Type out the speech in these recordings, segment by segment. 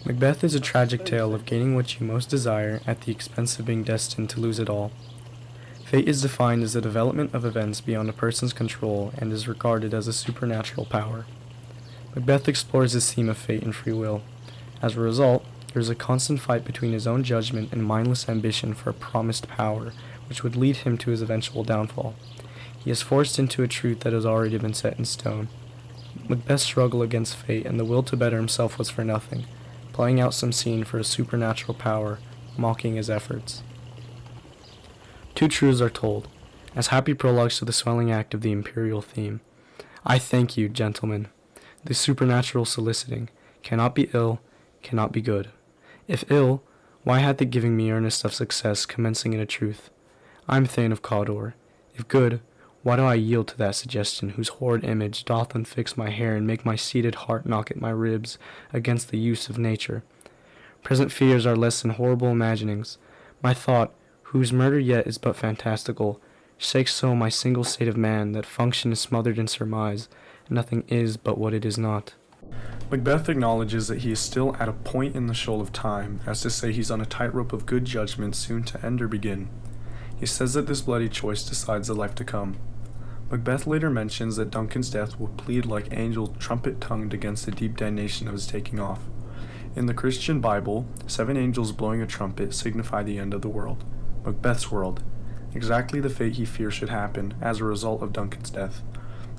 Macbeth is a tragic tale of gaining what you most desire at the expense of being destined to lose it all. Fate is defined as the development of events beyond a person's control and is regarded as a supernatural power. Macbeth explores this theme of fate and free will. As a result, there is a constant fight between his own judgment and mindless ambition for a promised power, which would lead him to his eventual downfall. He is forced into a truth that has already been set in stone. Macbeth's struggle against fate and the will to better himself was for nothing, playing out some scene for a supernatural power, mocking his efforts. Two truths are told, as happy prologues to the swelling act of the imperial theme. I thank you, gentlemen. This supernatural soliciting cannot be ill, cannot be good. If ill, why hath it given me earnest of success commencing in a truth? I am Thane of Cawdor. If good, why do I yield to that suggestion whose horrid image doth unfix my hair and make my seated heart knock at my ribs against the use of nature? Present fears are less than horrible imaginings. My thought, whose murder yet is but fantastical, shakes so my single state of man that function is smothered in surmise, and nothing is but what it is not. Macbeth acknowledges that he is still at a point in the shoal of time, as to say he's on a tightrope of good judgment soon to end or begin. He says that this bloody choice decides the life to come. Macbeth later mentions that Duncan's death will plead like angel trumpet-tongued against the deep damnation of his taking off. In the Christian Bible, 7 angels blowing a trumpet signify the end of the world, Macbeth's world, exactly the fate he fears should happen as a result of Duncan's death.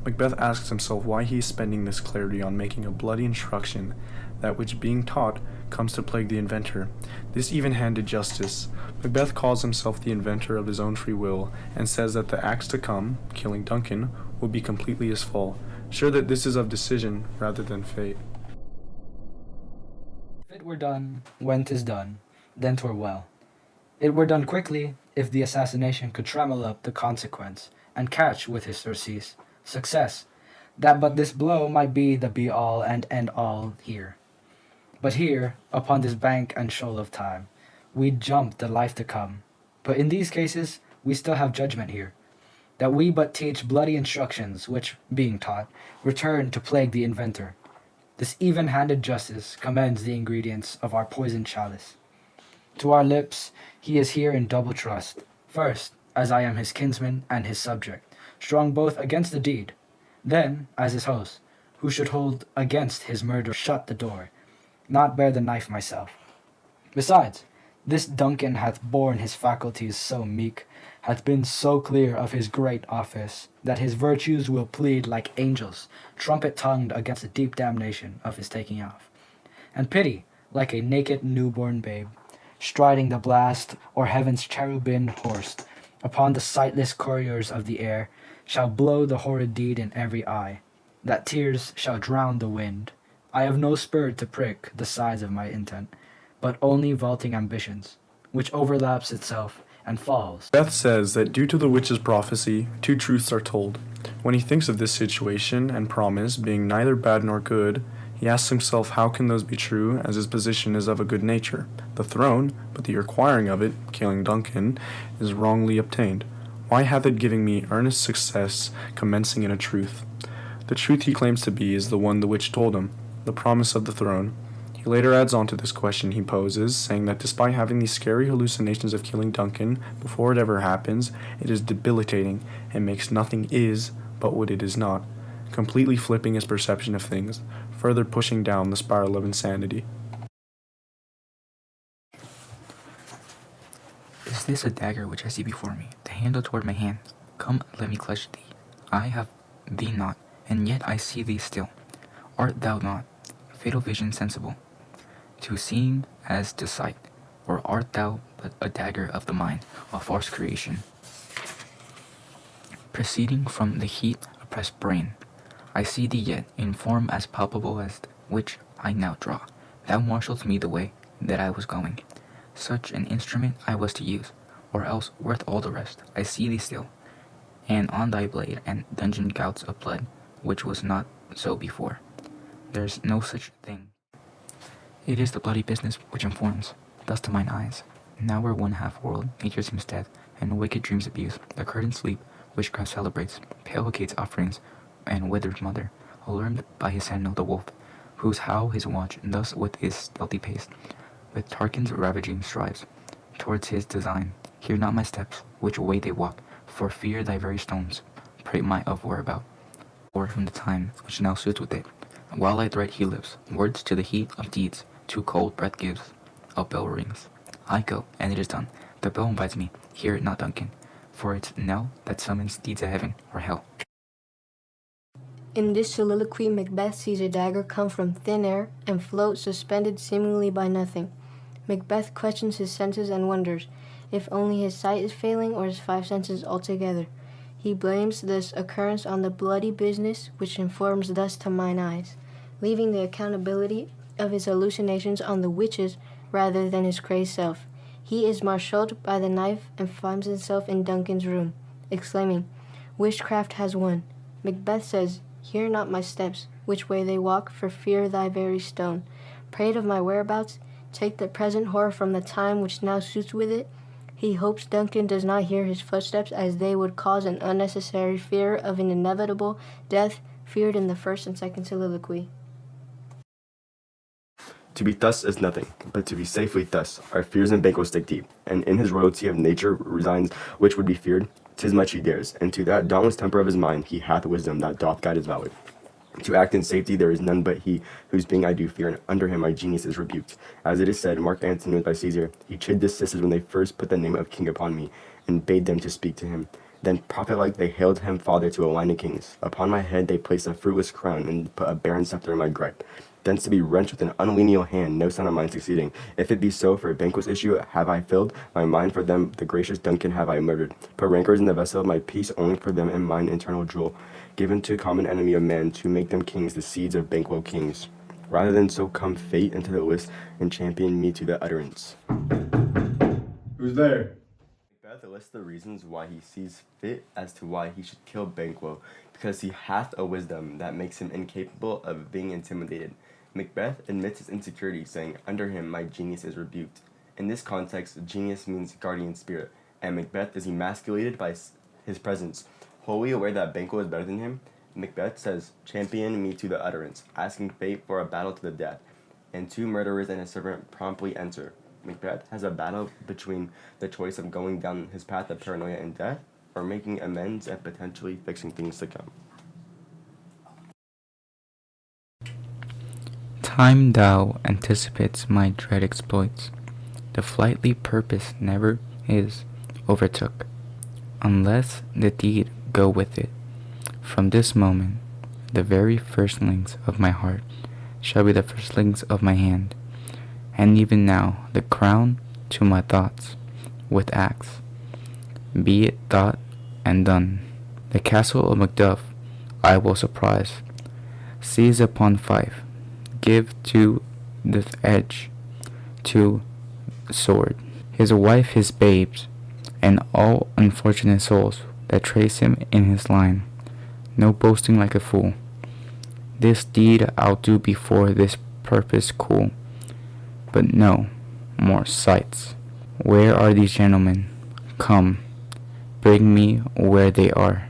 Macbeth asks himself why he is spending this clarity on making a bloody instruction, that which being taught comes to plague the inventor, this even-handed justice. Macbeth calls himself the inventor of his own free will, and says that the acts to come, killing Duncan, will be completely his fault, sure that this is of decision rather than fate. If it were done when 'tis done, then 'twere well. It were done quickly, if the assassination could trammel up the consequence, and catch with his surcease success, that but this blow might be the be-all and end-all here. But here, upon this bank and shoal of time, we jump the life to come. But in these cases, we still have judgment here, that we but teach bloody instructions, which, being taught, return to plague the inventor. This even-handed justice commends the ingredients of our poisoned chalice. To our lips, he is here in double trust. First, as I am his kinsman and his subject, strong both against the deed. Then, as his host, who should hold against his murder shut the door, not bear the knife myself. Besides, this Duncan hath borne his faculties so meek, hath been so clear of his great office, that his virtues will plead like angels, trumpet-tongued against the deep damnation of his taking off, and pity like a naked newborn babe, striding the blast or heaven's cherubin horsed, upon the sightless couriers of the air, shall blow the horrid deed in every eye, that tears shall drown the wind. I have no spur to prick the sides of my intent, but only vaulting ambitions, which overlaps itself and falls. Beth says that due to the witch's prophecy, 2 truths are told. When he thinks of this situation and promise being neither bad nor good, he asks himself how can those be true, as his position is of a good nature. The throne, but the acquiring of it, killing Duncan, is wrongly obtained. Why hath it given me earnest success commencing in a truth? The truth he claims to be is the one the witch told him, the promise of the throne. He later adds on to this question he poses, saying that despite having these scary hallucinations of killing Duncan before it ever happens, it is debilitating and makes nothing is but what it is not, completely flipping his perception of things, further pushing down the spiral of insanity. Is this a dagger which I see before me, the handle toward my hand? Come, let me clutch thee. I have thee not, and yet I see thee still. Art thou not, fatal vision sensible, to seem as to sight, or art thou but a dagger of the mind, a false creation? Proceeding from the heat oppressed brain, I see thee yet, in form as palpable as which I now draw. Thou marshallest me the way that I was going. Such an instrument I was to use, or else worth all the rest. I see thee still, and on thy blade and dungeon gouts of blood, which was not so before. There's no such thing. It is the bloody business which informs, thus to mine eyes. Now where one half world, nature seems dead, and wicked dreams abuse, the curtained sleep, witchcraft celebrates, pale Hecate's offerings, and withered mother, alarmed by his sentinel the wolf, whose how his watch, thus with his stealthy pace, with Tarquin's ravaging strides, towards his design. Hear not my steps, which way they walk, for fear thy very stones prate my of whereabout, or from the time which now suits with it. While I thread he lives, words to the heat of deeds, too cold breath gives. A bell rings. I go, and it is done. The bell invites me, hear it not, Duncan, for it's knell that summons deeds of heaven or hell. In this soliloquy, Macbeth sees a dagger come from thin air and float suspended seemingly by nothing. Macbeth questions his senses and wonders if only his sight is failing or his five senses altogether. He blames this occurrence on the bloody business which informs thus to mine eyes, leaving the accountability of his hallucinations on the witches rather than his crazed self. He is marshalled by the knife and finds himself in Duncan's room, exclaiming, "Witchcraft has won." Macbeth says, "Hear not my steps, which way they walk, for fear thy very stone prate of my whereabouts. Take the present horror from the time which now suits with it." He hopes Duncan does not hear his footsteps, as they would cause an unnecessary fear of an inevitable death feared in the first and second soliloquy. To be thus is nothing, but to be safely thus. Our fears in Banquo stick deep, and in his royalty of nature resigns which would be feared. 'Tis much he dares, and to that dauntless temper of his mind he hath wisdom that doth guide his valor. To act in safety there is none but he, whose being I do fear, and under him my genius is rebuked. As it is said, Mark Antony by Caesar, he chid the sisters when they first put the name of king upon me, and bade them to speak to him. Then prophet-like they hailed him father to a line of kings. Upon my head they placed a fruitless crown, and put a barren scepter in my gripe. Thence to be wrenched with an unlineal hand, no son of mine succeeding. If it be so, for a banquet's issue have I filled my mind for them, the gracious Duncan have I murdered. Put rancors in the vessel of my peace, only for them and mine eternal jewel, given to common enemy of man, to make them kings, the seeds of Banquo kings. Rather than so come fate into the list, and champion me to the utterance. Who's there? Macbeth lists the reasons why he sees fit as to why he should kill Banquo, because he hath a wisdom that makes him incapable of being intimidated. Macbeth admits his insecurity, saying, "Under him my genius is rebuked." In this context, genius means guardian spirit, and Macbeth is emasculated by his presence. Wholly aware that Banquo is better than him, Macbeth says, "Champion me to the utterance," asking fate for a battle to the death, and two murderers and a servant promptly enter. Macbeth has a battle between the choice of going down his path of paranoia and death, or making amends and potentially fixing things to come. Time thou anticipates my dread exploits. The flightly purpose never is overtook, unless the deed go with it. From this moment, the very firstlings of my heart shall be the firstlings of my hand, and even now the crown to my thoughts with axe. Be it thought and done. The castle of Macduff I will surprise, seize upon Fife, give to the edge, to sword, his wife, his babes, and all unfortunate souls that trace him in his line. No boasting like a fool. This deed I'll do before this purpose cool. But no more sights. Where are these gentlemen? Come, bring me where they are.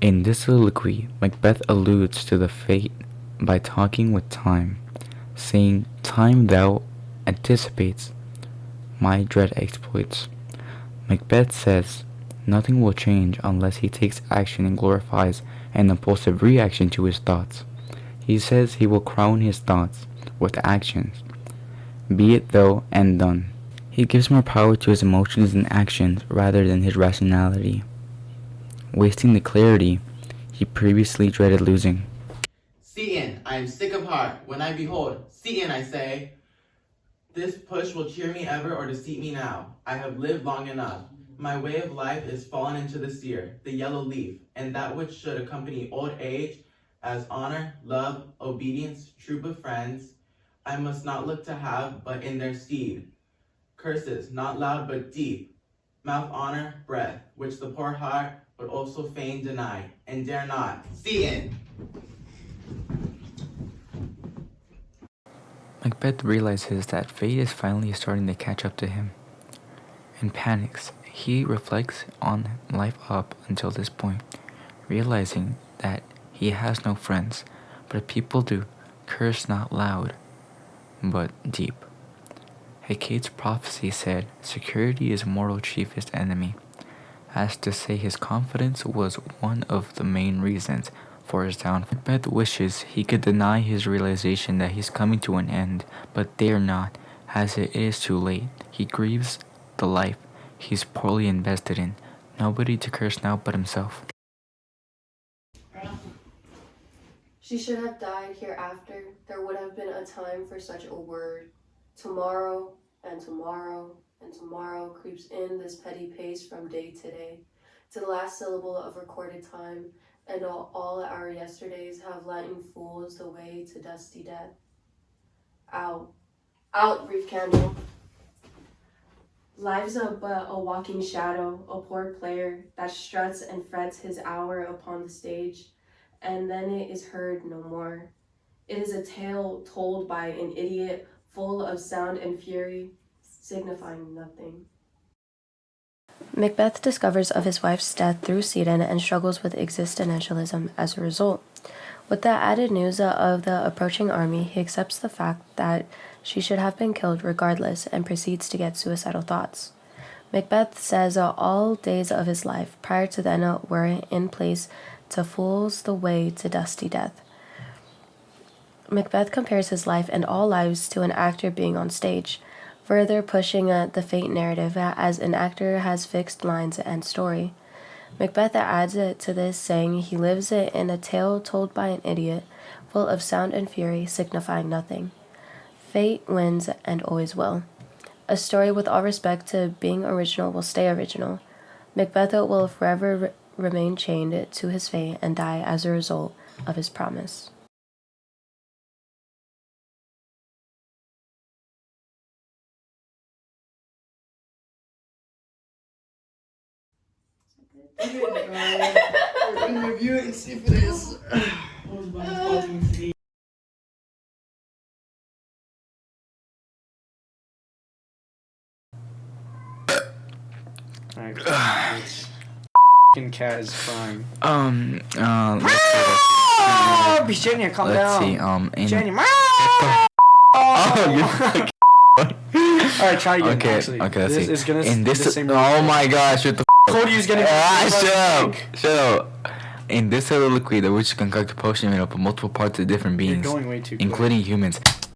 In this soliloquy, Macbeth alludes to the fate by talking with time, saying, "Time thou anticipates my dread exploits." Macbeth says nothing will change unless he takes action and glorifies an impulsive reaction to his thoughts. He says he will crown his thoughts with actions. Be it though and done. He gives more power to his emotions and actions rather than his rationality, wasting the clarity he previously dreaded losing. Seaton, I am sick of heart when I behold. Seaton, I say, this push will cheer me ever or deceit me now. I have lived long enough. My way of life is fallen into the sear, the yellow leaf, and that which should accompany old age, as honor, love, obedience, troop of friends, I must not look to have, but in their stead. Curses, not loud but deep, mouth honor, breath, which the poor heart would also fain deny, and dare not. Seaton! Macbeth realizes that fate is finally starting to catch up to him, and panics. He reflects on life up until this point, realizing that he has no friends, but people do curse not loud, but deep. Hecate's prophecy said security is mortal chiefest enemy, as to say his confidence was one of the main reasons for his downfall. Macbeth wishes he could deny his realization that he's coming to an end, but dare not, as it is too late. He grieves the life he's poorly invested in, nobody to curse now but himself. She should have died hereafter. There would have been a time for such a word. Tomorrow and tomorrow and tomorrow creeps in this petty pace from day to day, to the last syllable of recorded time, and all our yesterdays have lightened fools the way to dusty death. Out, out, brief candle. Life's but a walking shadow, a poor player that struts and frets his hour upon the stage, and then it is heard no more. It is a tale told by an idiot, full of sound and fury, signifying nothing. Macbeth discovers of his wife's death through Sidon and struggles with existentialism as a result. With the added news of the approaching army, he accepts the fact that she should have been killed regardless and proceeds to get suicidal thoughts. Macbeth says all days of his life prior to then were in place to fools the way to dusty death. Macbeth compares his life and all lives to an actor being on stage, further pushing the fate narrative as an actor has fixed lines and story. Macbeth adds to this, saying he lives in a tale told by an idiot, full of sound and fury, signifying nothing. Fate wins and always will. A story with all respect to being original will stay original. Macbeth will forever remain chained to his fate and die as a result of his promise. We're gonna review it and see if it is. Alright, f***ing cat is crying. Let's see. Virginia, calm Let's down. see. In Virginia, oh, you fucking. Alright, try again. Okay, Actually, okay. Let's this see. is gonna In be this, the same. oh my gosh! What the? Told you he's gonna. Shut up! In this soliloquy, the witch concocted a potion made up of multiple parts of different You're beings, going way too quick. including humans.